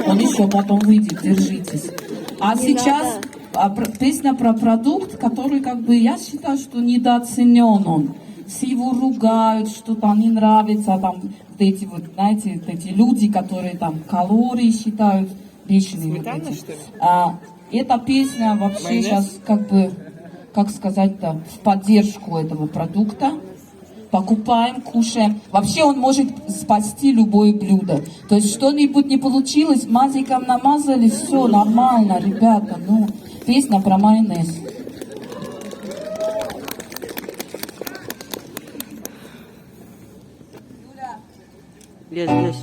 Он еще потом выйдет, держитесь. А сейчас песня про продукт, который, как бы, я считаю, что недооценен он. Все его ругают, что там не нравится, там, вот эти вот, знаете, вот эти люди, которые там калории считают, бешеные вот эти. Что ли? Эта песня вообще сейчас, как бы, как сказать-то, в поддержку этого продукта. Покупаем, кушаем. Вообще он может спасти любое блюдо. То есть что-нибудь не получилось, мазиком намазали, все нормально, ребята. Ну, песня про майонез. Лезь.